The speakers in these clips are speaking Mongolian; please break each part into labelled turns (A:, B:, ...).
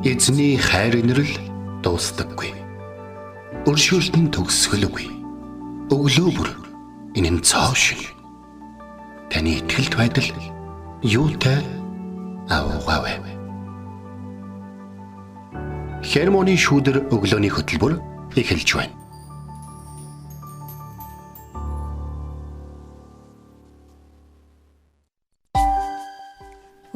A: Эзний хайр инрэл дуустдаггүй. Өршөөлт нь төгсгөлгүй. Өглөө бүр энэ нь цоо шиг. Таны итгэлт байдал юутай аваагаав. Хермоны шүүдэр өглөөний хөтөлбөр эхэлж байна.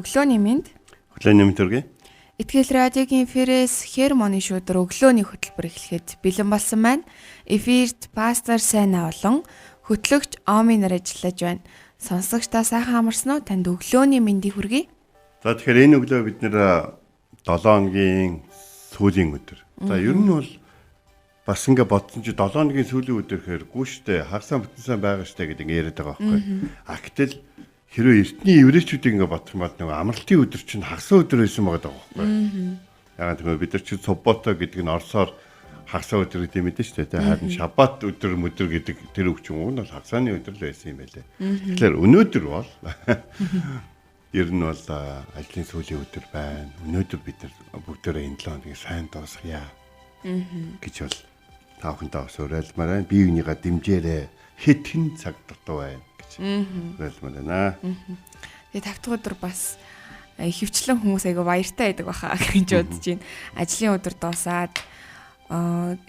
B: Өглөөний мэнд.
C: Өглөөний мэнд төргий.
B: Итгэл радиогийн эфирээс Хермоны шүүдэр өглөөний хөтөлбөр эхлэхэд бэлэн болсон байна. Эфирт пастор Сайна болон хөтлөгч Оми нар ажиллаж байна. Сонсогчдаа сайхан амарсан уу? Танд өглөөний мэндийг хүргэе.
C: За тэгэхээр энэ өглөө бид нэр 7 хоногийн сүүлийн өдөр. За ер нь бол бас ингэ бодсон чи 7 хоногийн сүүлийн өдөр гэхээр гүү штэ хагасаа бүтэнсэн байгаа штэ гэдэг ингэ яриад байгаа байхгүй. А гэтэл хэрвээ эртний еврейчүүдийг ингэ бодох юм бол нэг амралтын өдөр чинь хагасаа өдөр байсан байгаа байхгүй. Ягаад гэвэл бид нар чи суббота гэдэг нь орсоор хагасаа өдөр гэдэг юм дээ штэ. Харин шаббат өдөр мөдөр гэдэг тэр өвчин нь бол хагасааны өдөр л байсан юм байлээ. Тэгэхээр өнөөдөр бол ер нь бол ажлын сүүлийн өдөр байна. Өнөөдөр бид нар бүгдээрээ энэ 7 хоногийн сайн дуусгая гэж бол та бүхэнтэй бас уриалмаар байна. Бие биенийгээ дэмжээрэй. Хэтхэн цаг дутуу байна гэж уриалмаар байна.
B: Тэгээ 5 дахь өдөр бас хөвчлэн хүмүүс айгаа баяртай байдаг баха гэж бодож байна. Ажлын өдөр дуусаад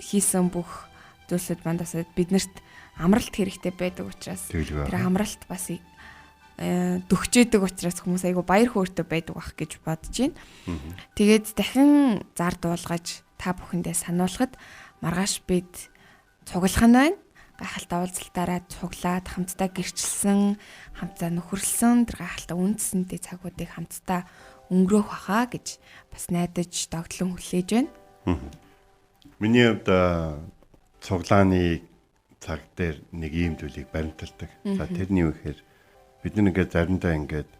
B: хийсэн бүх зүйлсүүд мандасаад биднэрт амралт хэрэгтэй байдаг учраас тэр амралт бас дөхчээдэг учраас хүмүүс айгу баяр хөөртэй байдаг бах гэж бодож байна. Тэгээд дахин зар дуулгаж та бүхэндээ сануулхад маргааш бид цуглах нь байна. Гайхалтай уулзалтаараа цуглаад хамтдаа гэрчилсэн, хамтдаа нөхөрлсөн тэр гайхалтай үндэсэнтэй цагуудыг хамтдаа өнгөрөөх баха гэж бас найдаж догтлон хүлээж байна.
C: Миний хувьд цуглааны цаг дээр нэг ийм зүйлийг баримталдаг. За тэрний юу гэхээр бид нэгээ заримдаа ингээд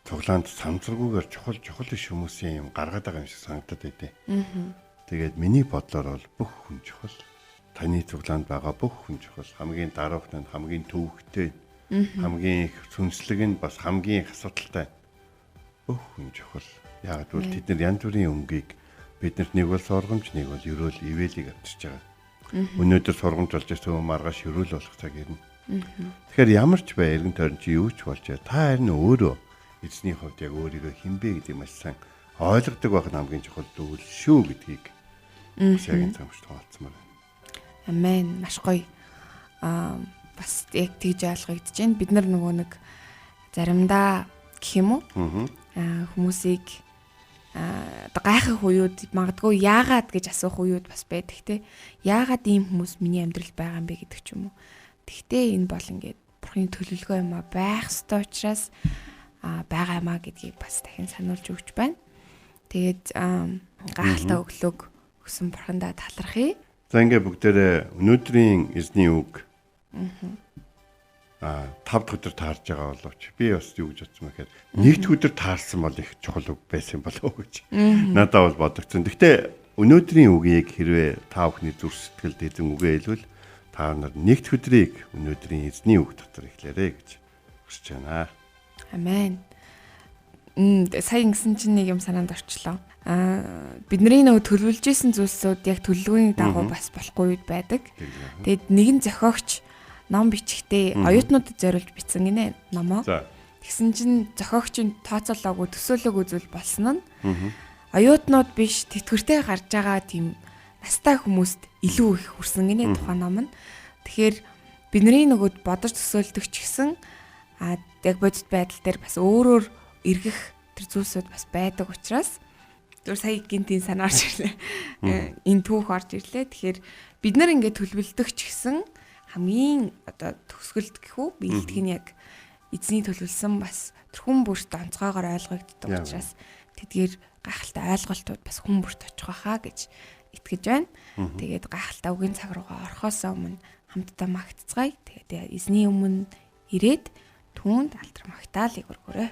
C: цуглаанд самсаргүйгээр чухал иш хүмүүсийн юм гаргаад байгаа юм шиг санагдаад байдیں۔ Тэгээд миний бодлоор бол бүх хүн чухал. Таны цуглаанд байгаа бүх хүн чухал. Хамгийн даруйх нь хамгийн төвөгтэй, хамгийн их сүнслэг нь бас хамгийн их асуудалтай. Бүх хүн чухал. Яг бол тэд нар янз бүрийн өнгийг биднэрт нэг бол сургамж, нэг бол ерөөл ивэлийг авчирч байгаа. Өнөөдөр сургамж болж байгаа маргааш ерөөл болох цаг ирнэ. Тэгэхээр ямар ч бай эргэн тойрон чи юу ч болж та харин өөрөө эзний хувьд яг өөрийгөө хинбэ гэдэг маш сайн ойлгодог байх нь хамгийн чухал зүйл шүү гэдгийг яг энэ цагт тооцмоор байна.
B: Амен. Маш гоё. Бас яг тэгж ойлгогдож байна. Бид нар нөгөө нэг заримдаа гэх юм уу? Хүмүүсийг гайхах уууд магадгүй яагаад гэж асуух уууд бас байдаг те. Яагаад ийм хүмүүс миний амьдралд байгаа юм бэ гэдэг ч юм уу. Тэгтээ энэ бол ингээд Бурхны төлөвлөгөө юм а байх ёстой учраас байгаа юм а гэдгийг бас дахин сануулж өгч байна. Тэгээд гайхалтай өглөөг өгсөн Бурхандаа талархъя.
C: За ингээд бүгдээрээ өнөөдрийн эзний үг 5 дахь өдөр таарж байгаа боловч би бас юу гэж бодсон мэхээр нэг дахь өдөр таарсан бол их чухал үг байсан болов уу гэж надад бол бодогдсон. Гэхдээ өнөөдрийн үгийг хэрвээ та бүхний зүрх сэтгэлд эзэн үгээ хэлвэл та нар нэг дахь өдрийг өнөөдрийн эзний үг дотор эхлээрэй гэж хүсэж байна. Амен.
B: Сая ингэсэн чинь нэг юм санаанд орчлоо. Бидний нөгөө төлөвлөж исэн зүйлсүүд яг төлөвлөгөөний дагуу бас болохгүй үед байдаг. Тэгэд нэгэн зохиогч ном бичихтэй оюутнуудад зориулж бичсэн гинэ номоо. Тэгсэн чинь зохиогчийн тооцоолоогүй төсөөлөөгүй зүйл болсон нь оюутнууд биш тэтгэвртэй гарч байгаа тийм настай хүмүүст илүү их хүрсэн гинэ тухайн ном нь. Тэгэхээр бидний нөгөө бодож төсөөлдөг ч гэсэн яг бодит байдал дээр бас өөрөөр эргэх тэр зүйлсүүд бас байдаг учраас зөв сая гинтийн санаа орж ирлээ. Энэ түүх орж ирлээ. Тэгэхээр бид нар ингээд төлөвлөдөг ч гэсэн хамгийн одоо төгсгөлт гэхүү бэлтгэх нь яг эзний төлөвлөсөн бас хүн бүрт онцгойгоор ойлгогддог учраас тэдгээр гайхалтай ойлголтууд бас хүн бүрт очих байхаа гэж итгэж байна. Тэгээд гайхалтай үгийн цаг руугаа орохоос өмнө хамтдаа магтцгаая. Тэгээд эзний өмнө ирээд түүнд алдар магтаалыг өргөөрэй.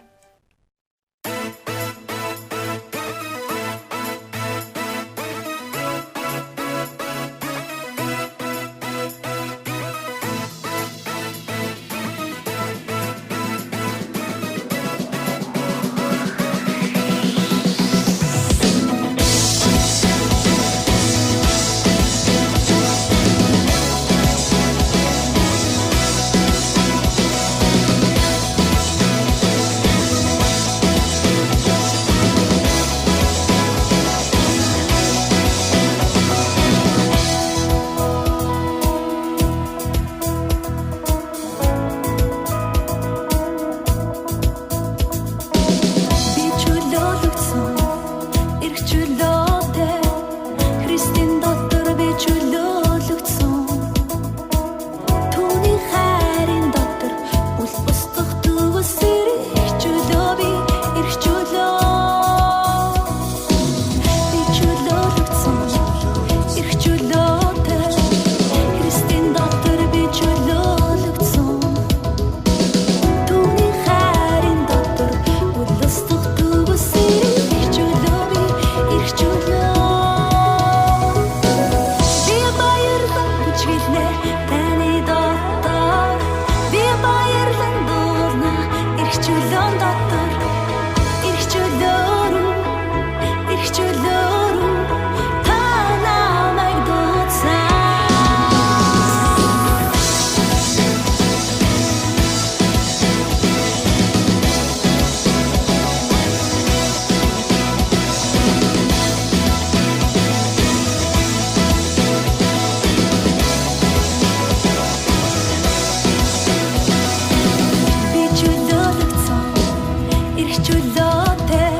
D: эрх чөлөөтэй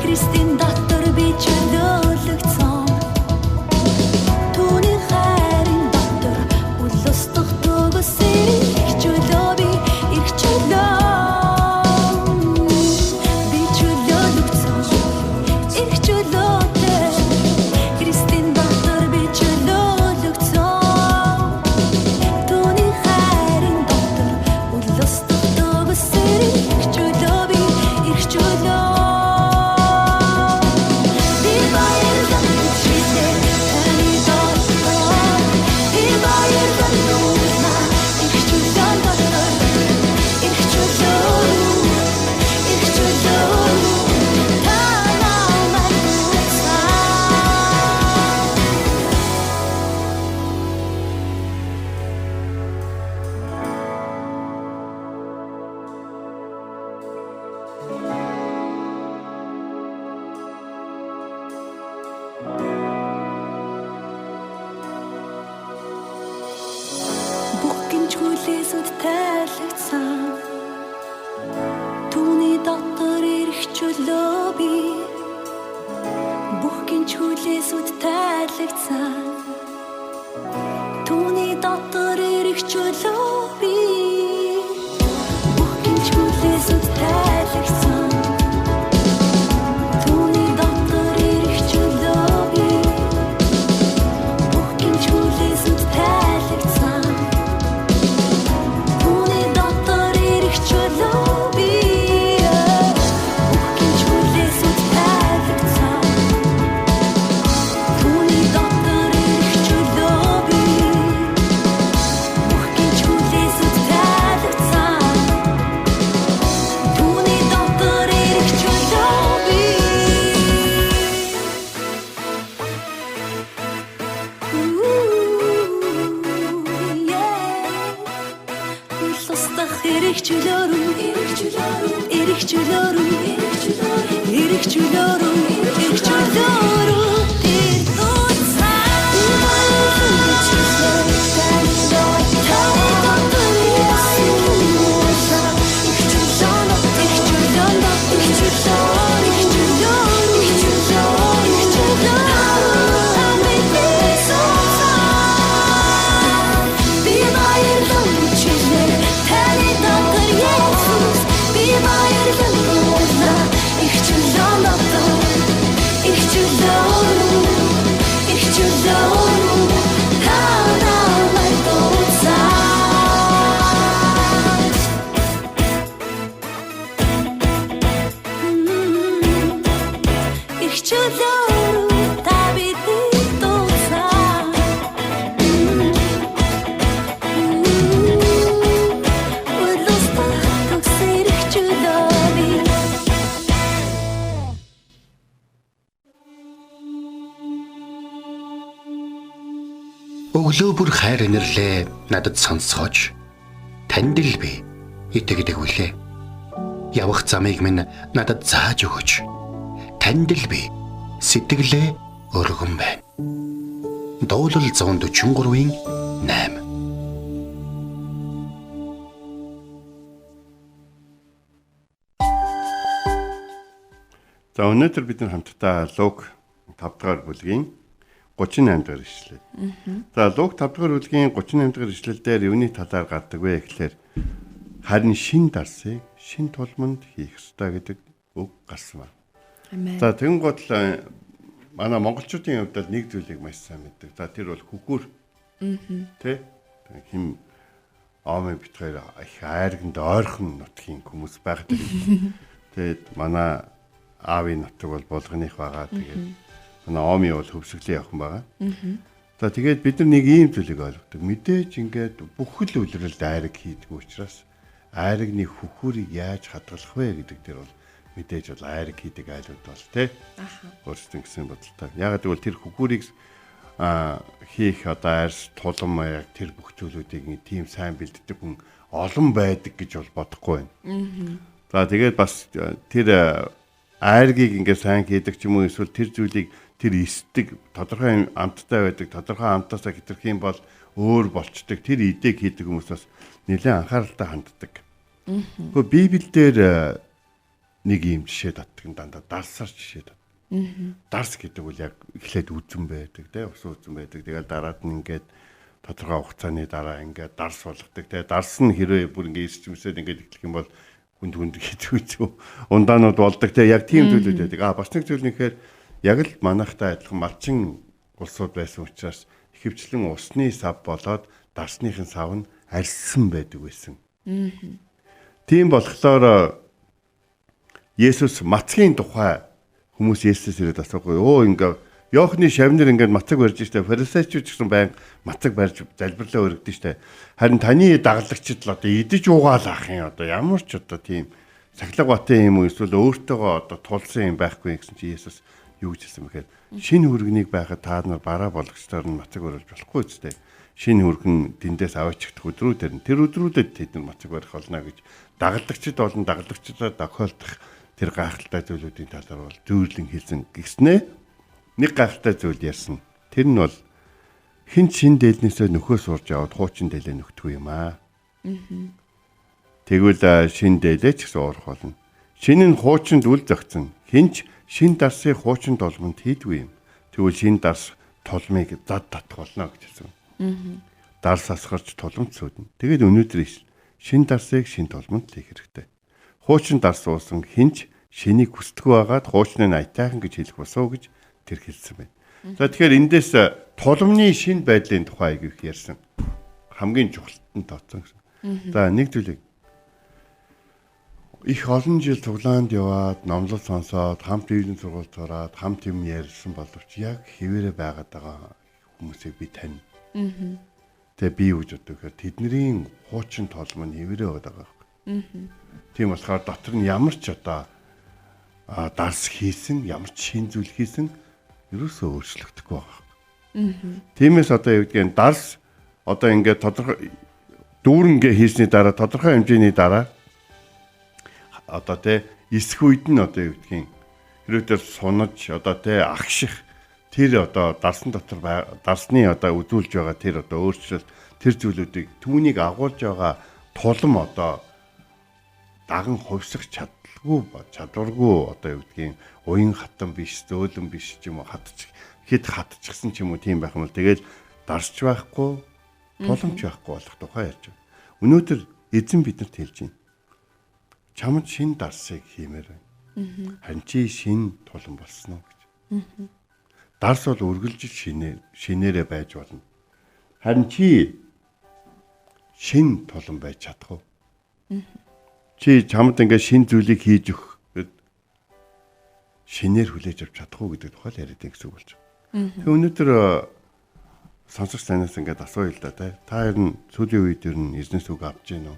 D: Христийн дотор би чөлөөлөгцөн түүний хайрын дотор үл устдах дугсэр эрх чөлөө би эрх чөлөө би чөлөөлөгцөн эрх чөлөөтэй Христийн дотор би чөлөөлөгцөн түүний хайрын дотор үл устдах дугсэр эрх чөлөө би эрх чөлөө би баярлан чилээ таны дотор би баярлан нуурна эрх чөлөө дотор эрх чөлөө та намайг буцаа бүх гинж хүлээсүүд тайлгцсан түүний дотор ирэх чөлөө би бүх гинж хүлээсүүд тайлгцсан түүний дотор ирэх чөлөө би бүх гинж хүлээсүүд тайлгцсан түүний дотор ирэх чөлөө би бүх гинж хүлээсүүд тайлгцсан түүний дотор ирэх чөлөө би бүх гинж хүлээсүүд тайлгцсан түүний дотор ирэх чөлөө би бүх гинж хүлээсүүд тайлгцсан түүний дотор ирэх чөлөө би Устдах эрх чөлөөрөө эрх чөлөөрөө эрх чөлөөрөө эрх чөлөөрөө эрх чөлөөрөө тэр
A: Өглөө бүр хайр инэрлээ надад сонсгооч. Танд л би итгэдэг үлээ. Явах замыг минь надад зааж өгөөч. Танд л би сэтгэлээ өргөн байна. Дуулал 143-ийн 8.
C: За өнөөдөр бид нар хамтдаа Лук 5 дугаар бүлгийн 38 дахь ишлэл. За Лук 5 дахь бүлгийн 38 дахь ишлэл дээр юуны талаар гардаг вэ гэхлээр харин шин дарсыг шин тулманд хийх ёстой гэдэг үг гарсан байна.
B: Амен.
C: За тэгэн гол манай монголчуудын хувьд л нэг зүйлийг маш сайн мэддэг. За тэр бол хүхүр. Тэ? Хим аамын битгээр их айрганд ойрхон нутгийн хүмүүс байгаад байна. Тэгээд манай аавын нутаг бол булганых байгаа. Тэгээд манай аамын бол хөвсгөлийн явхан байгаа. За тэгээд бид нар нэг ийм зүйлийг ойлгодог. Мэдээж ингээд бүхэл үлрэлд айраг хийдэг учраас айрагны хүхүүрийг яаж хадгалах вэ гэдэг дээр бол мэдээж бол айраг хийдэг айлууд бол тий. Өөрсдөө гэсэн бодолтой. Яг гэвэл тэр хүхүүрийг хийх одоо арьс тулам яг тэр бүх зүйлүүдийг нэг тийм сайн бэлддэг хүн олон байдаг гэж бол бодохгүй байна. За тэгээд бас тэр айргийг ингээд сайн хийдэг ч юм уу эсвэл тэр зүйлийг тэр эсдэг тодорхой амттай байдаг тодорхой амтаасаа хэтэрх юм бол өөр болчдөг тэр идэг хийдэг хүмүүс бас нэлээд анхааралтай ханддаг. Гэхдээ Библиэлд нэг ийм жишээ татдаг дандаа дарсаар жишээ тат. Дарс гэдэг бол яг эхлээд үзэн байдаг те ус үзэн байдаг. Тэгээд дараад нь ингээд тодорхой хугацааны дараа ингээд дарс болгодог те дарс нь хэрвээ бүр ингээд ирчмсээд ингээд эхлэх юм бол хүнд хийдэг ундаанууд болдог те яг тийм зүйлүүд байдаг. Бас нэг зүйл нэхээр яг л манайхтай адилхан малчин улсууд байсан учраас ихэвчлэн усны сав болоод дарсныхын сав нь арьсан байдаг байсан. Тийм болохоор Есүс мацгийн тухай хүмүүс Есүс ирээд асуухгүй. Ингээ Иохны шавнар ингээд мацаг барьж штэ. Фарисеучуд гэсэн байн мацаг барьж залбирлаа өргөдөн штэ. Харин таны дагалдагчид л одоо идэж уугаалах юм одоо ямар ч одоо тийм сахилга батын юм уу эсвэл өөртөөгөө одоо тулсан юм байхгүй гэсэн чи Есүс юу гэж хэлсэн бэхээр шинэ хүргэнийг байхад та нар бараа болгочдоор нь мацаг барьж болохгүй үстэй. Шинэ хүргэн тэндээс аваачихдах өдрүүдээр нь тэр өдрүүдэд тэд нар мацаг барих болно гэж дагалдагчид болон дагалдагчдаа тохиолдох тэр гайхалтай зүйлүүдийн талаар бол зүйрлэн хэлсэн гэснээ нэг гайхалтай зүйл ярьсан. Тэр нь бол хин шин дээлнээсээ нөхөөс урж аваад хуучин дээлээ нөхдгөө юм аа. Тэгвэл шин дээлээ ч гэсэн уурах болно. Шин нь хуучинд үл зогцсон. Хинч шин дарсыг хуучин толгонд хийдгүй юм. Тэгвэл шин дарс толмыг зад татах болно гэж хэлсэн. Дарс асгарч толомт сүүднэ. Тэгээд өнөөдөр шин дарсыг шин толмонд хийх хэрэгтэй. Хуучин дарс уусан хинч шинийг хүсдэггүй байгаад хуучны аятайхан гэж хэлэх босоо гэж тэр хэлсэн байна. За тэгэхээр эндээс тулмны шин байдлын тухай их ярьсан. Хамгийн чухалтанд тооцсон гэсэн. За нэг зүйлийг их олон жил цуглаанд яваад номлол сонсоод хамт ивлэн сургуульд сураад хамт юм ярьсан боловч яг хэвээрээ байгаад байгаа хүмүүсийг би тань. Тэгээ би юу гэж боддог гэхээр тэдний хуучин толгом нь хэвээрээ байгаа байхгүй. Тийм болохоор дотор нь ямар ч одоо дарс хийсэн, ямар ч шин зүйл хийсэн ерөөсөө өөрчлөгдөхгүй байгаа. Тиймээс одоо юу гэдгийг дарс одоо ингээд тодорхой дүүрэнгээ хийсний дараа тодорхой хэмжээний дараа одоо эсэх үед нь одоо юу гэдгийг хэрвээ сунаж одоо агших тэр одоо дарсан дотор дарсны одоо үзүүлж байгаа тэр одоо өөрчлөлт тэр зүйлүүдийг түүнийг агуулж байгаа тулам одоо даган хувьсах чадваргүй одоо юу гэдгийг уян хатан биш, зөөлөн биш ч юм уу хатчихсан ч юм уу тийм байх юм бол тэгээд дарсч байхгүй, туламч байхгүй болох тухай ярьж байна. Өнөөдөр эзэн бидэнд хэлж байна. Чамд шин дарсыг хиймээр байна. Харин чи шин тулам болсон уу гэж. Дарс бол үргэлж шинээрээ байж болно. Харин чи шин тулам байж чадах уу? Чи чамд ингээд шин зүйлийг хийж өгөх гэд шинээр хүлээж авч чадах уу гэдэг тухай яриад байгаа гэсэн үг болж байна. Тэг өнөөдөр сонсогч танаас ингээд асууя л да та ер нь сүүлийн үед ер нь эзнес үг авч гин үү?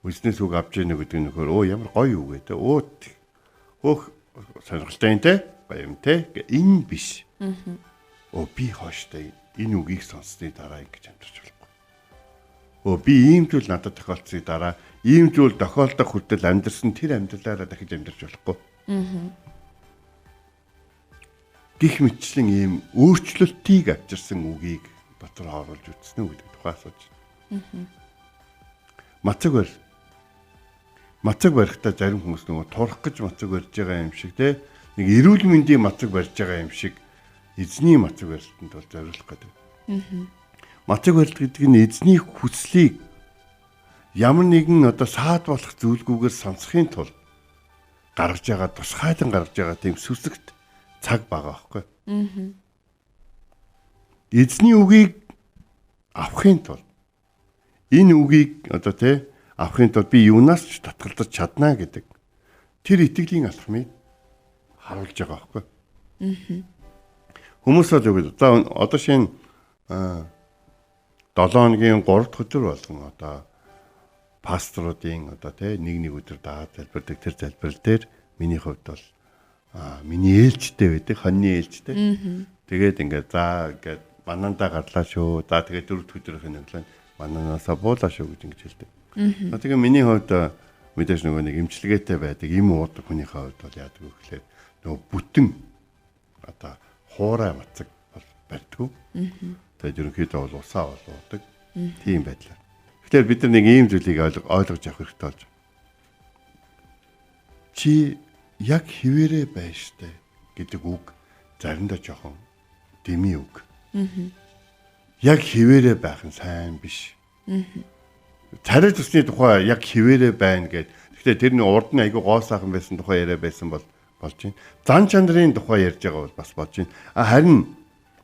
C: Эзнес үг авч гин гэдэг нь нөхөр ямар гоё үг вэ те? Хөөх сонирхолтой юм те? Гоё юм те? Энэ биш. Би хооштой энэ үгийг сонссны дараа ингэж амжирч болохгүй. Би ийм зүйл надад тохиолдсны дараа ийм зүйл тохиолдох хүртэл амьдрсан тэр амьдралаараа дахиж амьдарч болохгүй. Гэх мэтчлэн ийм өөрчлөлтийг авчирсан үгийг дотор харуулж үзсэн үү гэдэг тухай асууж байна. Мацаг барихтаа зарим хүмүүс нөгөө турах гэж мацаг барьж байгаа юм шиг те нэг эрүүл мэндийн мацаг барьж байгаа юм шиг эзний мацаг барилтанд бол зориулах гэдэг. Мацаг барилт гэдэг нь эзний хүслийг ямар нэгэн одоо саад болох зүйлгүйгээр сонсохын тулд гаргаж байгаа тусгайлан гаргаж байгаа тийм сүсэгт цаг байгаа байхгүй. Эзний үгийг авахын тулд энэ үгийг одоо авахын тулд би юунаас ч татгалзаж чадна гэдэг тэр итгэлийн алхмыг харуулж байгаа байхгүй. Хүмүүс бол юу гэдэг. За одоо шинэ 7 хоногийн 3 дахь өдөр болгон одоо пасторуудын одоо нэг өдөр дагаад залбирдаг тэр залбирал дээр миний хувьд бол миний ээлжтэй байдаг, хоньны ээлжтэй. Тэгээд ингээд за ингээд манандаа гарлаа шүү. За тэгээд 4 дахь өдрийн өглөө мананаасаа буулаа шүү гэж ингэж хэлдэг. Тэгээд миний хувьд мэдээж нөгөө нэг эмчилгээтэй байдаг юм уудаг хүнийхээ хувьд бол яадаг вэ гэхээр нөгөө бүтэн одоо хуурай мацаг бол барьдгүй. Тэгээд ерөнхийдөө бол усаа болоодаг. Тийм байдлаар. Тэгэхээр бид нар нэг ийм зүйлийг ойлгож авах хэрэгтэй болж байна. чи яг хിവэрэ байна штэ гэдэг үг заримдаа жоохон дэми үг. Яг хിവэрэ байх нь сайн биш. Царай төсний тухай яг хിവэрэ байна гэд. Гэхдээ тэрний урд нь айгүй гоо сайхан байсан тухай яриа байсан бол болж байна. Зан чанарын тухай ярьж байгаа бол бас болж байна. Харин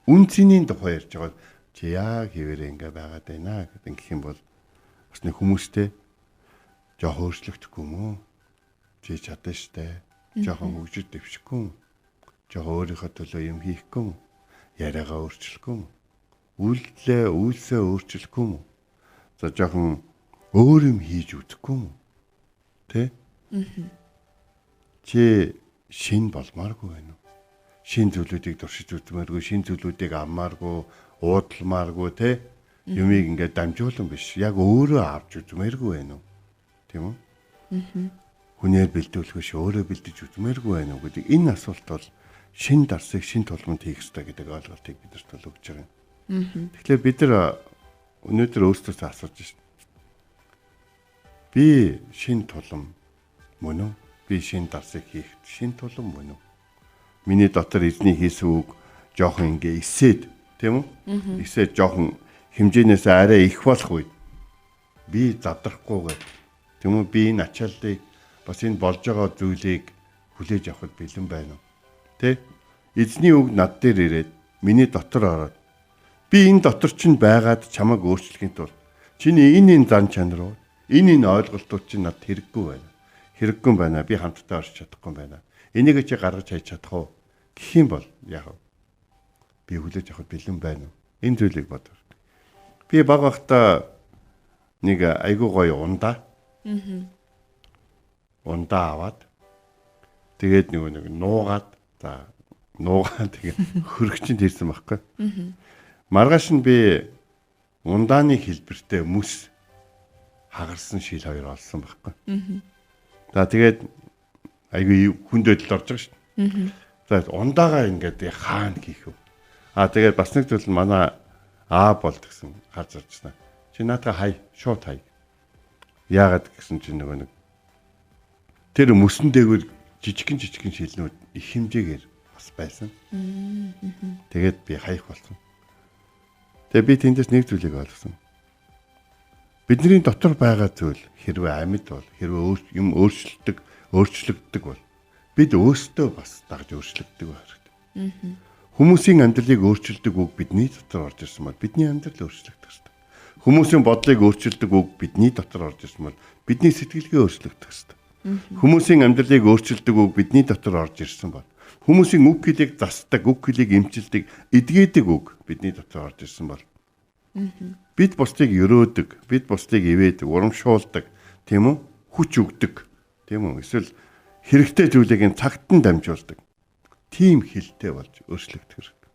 C: үнцний тухай ярьж байгаа бол чи яг хിവэрэ ингээ байгаад байна гэдэг гэх юм бол бас нэг хүмүүстэй жоох өөрчлөгдөхгүй юм уу? Чи чадна штэ. Жоохон хөгжиж дэвшихгүй юм. Жоох өөрийнхөө төлөө юм хийхгүй юм. Яриагаа өөрчлөхгүй юм. Үйлсээ өөрчлөхгүй юм. За жоохон өөр юм хийж үзэхгүй юм. Тэ? Чи шин болмааргүй байна уу? Шин зүйлүүдийг туршиж үзмээргүй, шин зүйлүүдийг аммааргүй, уудалмааргүй, тэ? Юмыг ингээд дамжуулан биш. Яг өөрөө авч үзмээргүй байна уу? Тийм үү? Хүнээр бэлдүүлэхөөш өөрөө бэлдэж үзмээргүй байна уу гэдэг энэ асуулт бол шин дарсыг шин тулманд хийх ёстой гэдэг ойлголтыг бидэрт бол өгч байгаа юм. Тэгэхээр бид нар өнөөдөр өөрсдөөсөө асууж байна. Би шин тулам мөн үү? Би шин дарсыг хийх шин тулам мөн үү? Миний дотор эзний хийсэн үг жоохон ингээ эсээд тийм үү? Эсээд жоохон хэмжээнээс арай их болох үед би задрахгүйгээр тийм үү? Би энэ ачааллыг бас энэ болж байгаа зүйлийг хүлээж авахд бэлэн байна уу? Тэ? Эзний үг над дээр ирээд миний дотор ороод би энэ дотор чинь байгаад чамайг өөрчлөхийн тулд чиний энэ зан чанар руу энэ ойлголтууд чинь над хэрэггүй байна. Хэрэггүй байна. Би хамтдаа орж чадахгүй байна. Энийг чи гаргаж хайж чадах уу? Гэх юм бол яг би хүлээж авахд бэлэн байна уу? Энэ зүйлийг бодвол. Би баг бахта нэг айгуу гоё ундаа. Ундаа аваад тэгээд нэг нуугаад за нуугаад тэгээд хөргөчөнд хийсэн байхгүй. Маргааш нь би ундааны хэлбэртэй мөс хагарсан шил хоёр олсон байхгүй. За тэгээд айгүй хүндэд л орж байгаа шүү. За ундаагаа ингээд хаана хийх вэ? Тэгээд бас нэг зүйл нь манай болд гэсэн харж орчихсон. Чи наадаа хай, шууд хай. Яагаад гэсэн чинь нэг тэр мөсөн дээгүүр жижигэн шилнүүд их хэмжээгээр бас байсан. Тэгээд би хаях болсон. Тэгээд би тэндээс нэг зүйлийг ойлгосон. Бидний дотор байгаа зүйл хэрвээ амьд бол хэрвээ юм өөрчлөгддөг бол бид өөрсдөө бас дагж өөрчлөгддөг байх хэрэгтэй. Хүмүүсийн амьдралыг өөрчилдөг үг бидний дотор орж ирсэн бол бидний амьдрал өөрчлөгдөх ёстой. Хүмүүсийн бодлыг өөрчилдөг үг бидний дотор орж ирсэн бол бидний сэтгэлгээ өөрчлөгдөх ёстой. Хүмүүсийн амьдралыг өөрчилдөг үг бидний дотор орж ирсэн бол хүмүүсийн үг хэлийг засдаг, үг хэлийг эмчилдэг, эдгээдэг үг бидний дотор орж ирсэн бол бид бусдыг өрөөдөг, бид бусдыг ивээдэг, урамшуулдаг, тийм үү? Хүч өгдөг, тийм үү? Эсвэл хэрэгтэй зүйлийг цагт нь дамжуулдаг. Тийм хэлтэй болж өөрчлөгдөх хэрэгтэй.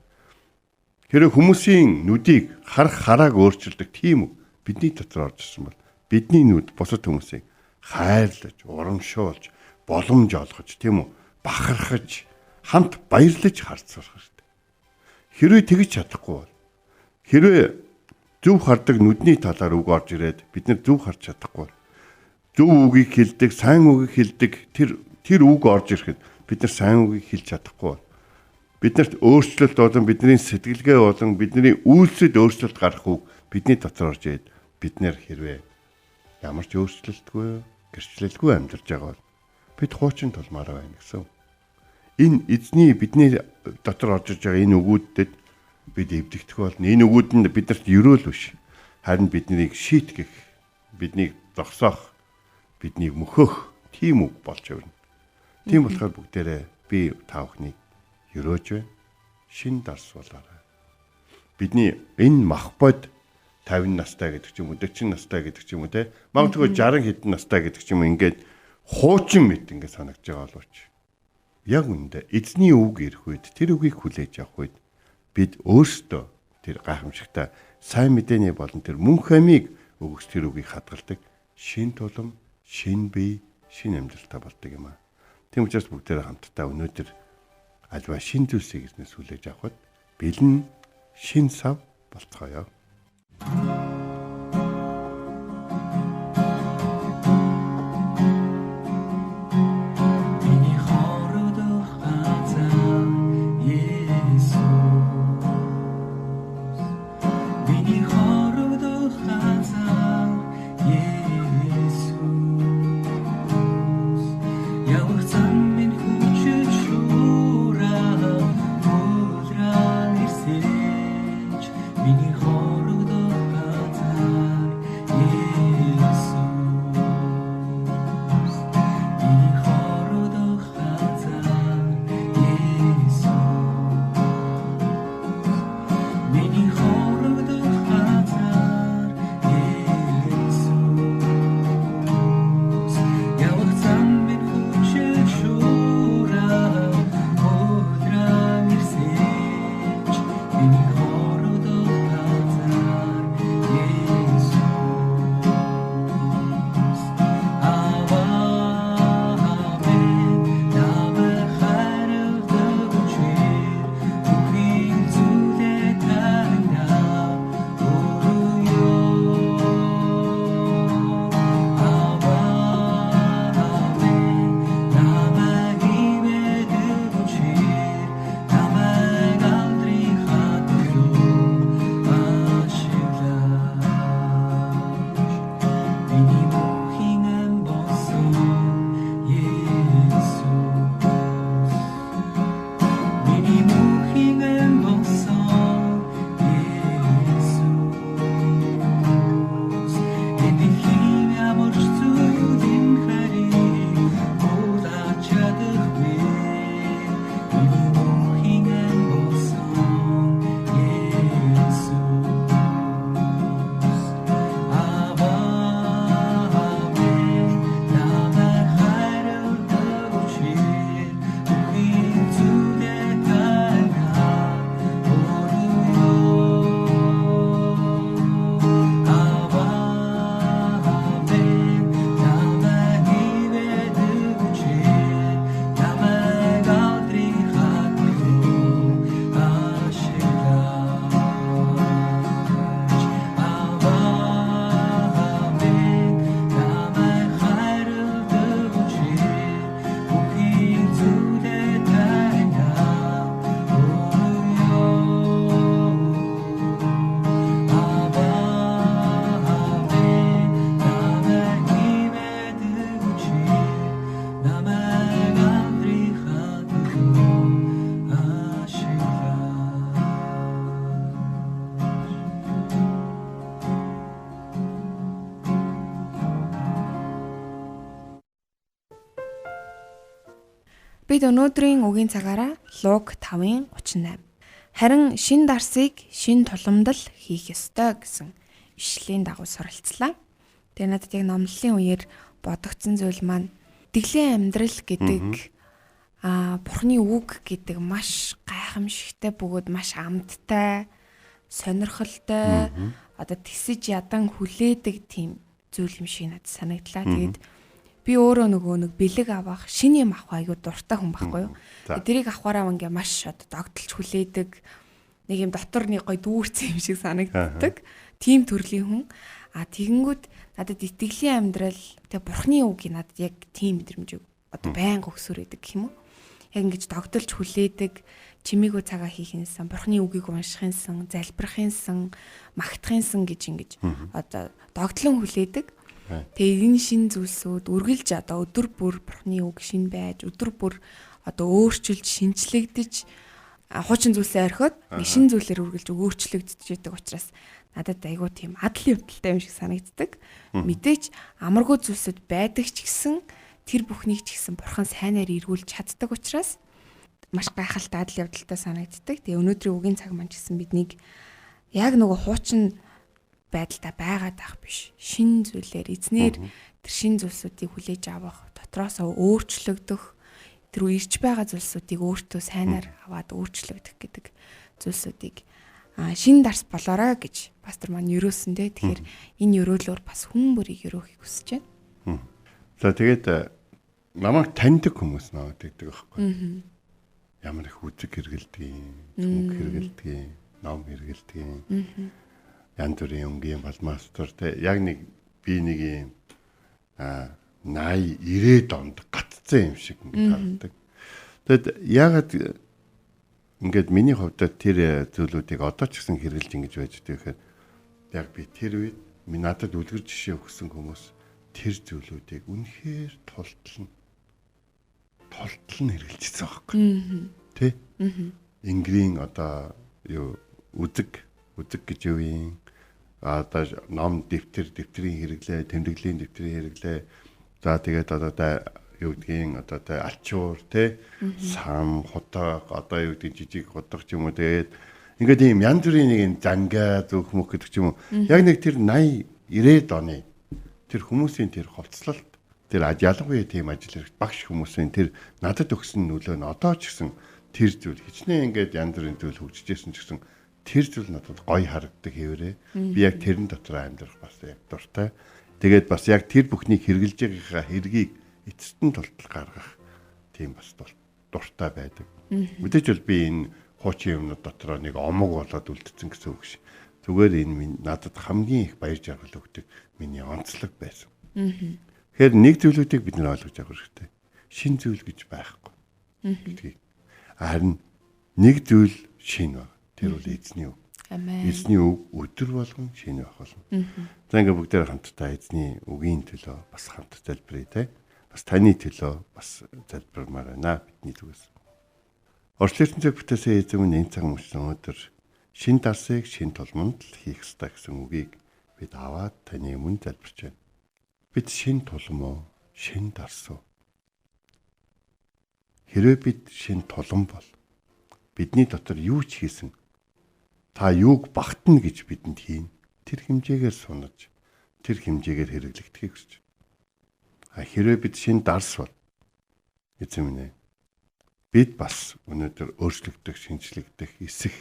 C: Хэрэв хүмүүсийн нүдийг харааг өөрчилдөг тийм үг бидний дотор орж ирсэн бол бидний нүд бусад хүмүүсийг хайрлаж, урамшуулж, боломж олгож, тийм үү? Бахархаж, хамт баярлаж харцуулах хэрэгтэй. Хэрвээ тэгж чадахгүй бол хэрвээ зөв хардаг нүдний талаар үг орж ирээд бид нар зөв харж чадахгүй бол зөв үгийг хэлдэг, сайн үгийг хэлдэг тэр үг орж ирэхэд бид нар сайн үгийг хэлж чадахгүй бол биднэрт өөрчлөлт болон бидний сэтгэлгээ болон бидний үйлсэд өөрчлөлт гарах үг бидний дотор орж ирээд бид нар хэрвээ ямар ч өөрчлөлтгүй, гэрчлэлгүй амьдарч байгаа бол бид хуучин тулмаараа байна гэсэн. Энэ эзний бидний дотор орж иж байгаа энэ үгүүдэд бид эвдэгдэх болно. Энэ үгүүдэнд биднэрт ерөөл биш. Харин биднийг шийтгэх, биднийг зогсоох, биднийг мөхөх тийм үг болж явна. Тийм болохоор бүгдээрээ би та бүхнийг ерөөж байна. Шин дарс болоорой. Бидний энэ махбод 50 настай гэдэг ч юм уу 40 настай гэдэг ч юм уу те магадгүй 60 хэдэн настай гэдэг ч юм уу ингээд хуучин мэт ингээд санагдж байгаа боловч яг үндэ эзний үг ирэх үед тэр үгийг хүлээж авах үед бид өөрсдөө тэр гайхамшигтай сайн мэдээний болон тэр мөнх амийг өгөх тэр үгийг хадгалдаг шин тулам, шин бие, шин амьдралтай болдог юм аа. Тийм учраас бүгдээрээ хамтдаа өнөөдөр альва шин зүйлсийг эзнээс хүлээж авахд бэлэн шин сав болцгоё.
B: Бид өнөөдрийн үгийн цагаараа Луг 5:38. Харин шин дарсыг шин тулгамдал хийх ёстой гэсэн ишлэлийн дагуу суралцлаа. Тэгээ надад яг номлолын үеэр бодогдсон зүйл маань итгэлийн амьдрал гэдэг Бурхны үг гэдэг маш гайхамшигтай бөгөөд маш амттай, сонирхолтой, одоо тисэж ядан хүлээдэг тийм зүйл юм шиг надад санагдлаа. Тэгээд би өөрөө нэг бэлэг авах, шинэ юм авах айгуу дуртай хүн байхгүй юу? Тэрийг авахаараа ингээ маш одоо догдолж хүлээдэг, нэг юм дотор нэг гой дүүрсэн юм шиг санагддаг. Тийм төрлийн хүн. Тэгэнгүүт надад итгэлийн амьдрал тэгээ Бурхны үг надад яг тийм мэдрэмж одоо байнга өгсөөрөйдөг гэх юм уу? Яг ингэж догдолж хүлээдэг, чимээгүй цагаа хийхинсэн, Бурхны үгийг уншихынсэн, залбирахынсэн, магтахынсэн гэж ингэж одоо догтлон хүлээдэг. Тэгээ энэ шин зүйлсүүд үргэлж одоо өдөр бүр Бурхны үг шин байж, өдөр бүр одоо өөрчилж, шинчлэгдэж, хуучин зүйлсээ орхиод нэг шин зүйлээр үргэлж өөрчлөгдөж идэг учраас надад айгүй тийм адал явдалтай юм шиг санагддаг. Мэдээч амаргүй зүйлсүүд байдаг ч гэсэн тэр бүхнийг ч гэсэн Бурхан сайнаар эргүүлж чаддаг учраас маш гайхалтай адал явдалтай санагддаг. Тэгээ өнөөдрийн үгийн цаг маань ч гэсэн биднийг яг нөгөө хуучин байдалтай байгаад ах биш. Шин зүйлээр эзнэр тэр шин зүйлсүүдийг хүлээж авах, дотроосоо өөрчлөгдөх, тэр ирж байгаа зүйлсүүдийг өөртөө сайнаар аваад өөрчлөгдөх гэдэг зүйлсүүдийг шин дарс болоорой гэж пастор маань өрөөсөн дээ. Тэгэхээр энэ өрөөлөөр бас хүн бүрийг өрөөхийг хүсэж байна.
C: За тэгээд намайг таньдаг хүмүүс наваад гэдэг байхгүй. Ямар их үзэг хэрэгэлдэг, зүг хэрэгэлдэг, ном хэрэгэлдэг. Янз бүрийн өнгийн балмастер те яг нэг би нэг юм 80 90 онд гатцсан юм шиг ингээд харагддаг. Тэгэд ягаад ингээд миний хувьд тэр зүйлүүдийг одоо ч гэсэн хэрэгжилж ингэж байж байгаа гэхээр яг би тэр үед надад үлгэр жишээ өгсөн хүмүүс тэр зүйлүүдийг үнэхээр тултална хэрэгжилжсэн байхгүй. Тэ? Ингрийн одоо юу үзэг гэж юу юм? Одоо ном дэвтрийн хэрэглээ, тэмдэглэлийн дэвтрийн хэрэглээ. За тэгээд одоо юу гэдгийг одоо алчуур тэ сам хотоо одоо юу гэдэг жижиг хотох ч юм уу тэгээд ингээд ийм янз бүрийн нэг юм зангаа зүөх мөх гэдэг ч юм уу. Яг нэг тэр 80 90-ад оны тэр хүмүүсийн тэр хувцлалт тэр ялангуяа тийм ажил хэрэгт багш хүмүүсийн тэр надад өгсөн нөлөө нь одоо ч гэсэн тэр зүйл хичнээн ингээд янз бүрийн зүйл хөгжижсэн ч гэсэн тэр зүйл надад гоё харагддаг хэвээрээ. Би яг тэрэн дотор амьдрах бас яг дуртай. Тэгээд бас яг тэр бүхнийг хэрэгжилж байгаагаа хэргийг эцэст нь тултал гаргах тийм бас дуртай байдаг. Мэдээж бол би энэ хуучин юмнууд дотор нэг омог болоод үлдсэн гэсэн үг шиг. Зүгээр энэ надад хамгийн их баяр жаргал өгдөг миний онцлог байсан. Тэгэхээр нэг зүйлүүдийг бид нэр ойлгож авах хэрэгтэй. Шин зүйл гэж байхгүй. Гэдгийг. Харин нэг зүйл шин байна. Тэр бол эзний үг.
B: Амен.
C: Эзний үг өдөр болгон шин байх болно. За ингээ бүгдээр хамтдаа эзний үгийн төлөө бас хамт залбирая те. Бас таны төлөө бас залбирмаар байна бидний зүгээс. Орчлын ертөнцийг бүтээсэн эзэн минь энэ цаг мөчсөн өдөр шин дарсыг шин тулманд хийх ёстой гэсэн үгийг бид аваад таны өмнө залбирч байна. Бид шин тулам уу, шин дарс уу? Хэрвээ бид шин тулам бол бидний дотор юу ч хийсэн та юуг багтана гэж бидэнд хийн тэр хэмжээгээр сунаж тэр хэмжээгээр хэрэглэгдэхийг хүсэж байна. Хэрвээ бид шин дарс бол эзэн минь бид бас өнөөдөр өөрчлөгдөх, шинжлэгдэх, эсэх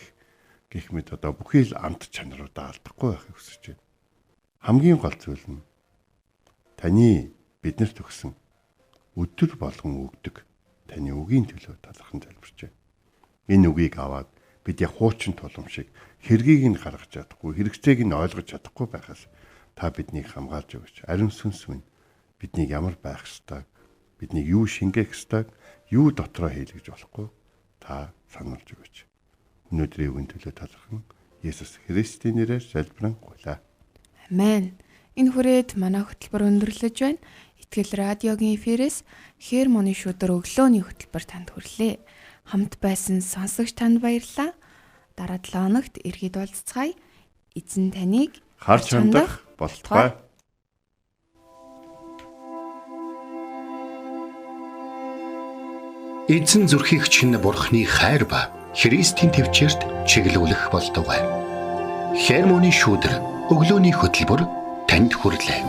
C: гэх мэт одоо бүхий л амт чанаруудаа алдахгүй байхыг хүсэж байна. Хамгийн гол зүйл нь таны биднэрт өгсөн өдөр болгон өгдөг таны үгийн төлөө талархан залбирч байна. Энэ үгийг аваад бид яг хуучин тулам шиг хэргийг нь гаргаж чадахгүй, хэрэгцээг нь ойлгож чадахгүй байхаас та биднийг хамгаалж өгөөч. Ариун сүнс минь биднийг ямар байх ёстойг, биднийг юу шингээх ёстойг, юу дотроо хийлгэж болохгүй та сануулж өгөөч. Өнөөдрийн үгийн төлөө талархан Есүс Христийн нэрээр залбирanгуйлаа.
B: Амен. Энэ хүрээд манай хөтөлбөр өндөрлөж байна. Итгэл радиогийн эфирээс Хермоны шүдэр өглөөний хөтөлбөр танд хүрлээ. Хамт байсан сонсогч танд баярлалаа. Дараа 7 хоногт иргэд уулзцгаая. Эзэн таныг
C: харж хандах болтугай.
A: эзэн зүрхийг чинь Бурхны хайр ба Христийн төвчөрт чиглүүлэх болтугай. Хермоны шүүдэр өглөөний хөтөлбөр танд хүрлээ.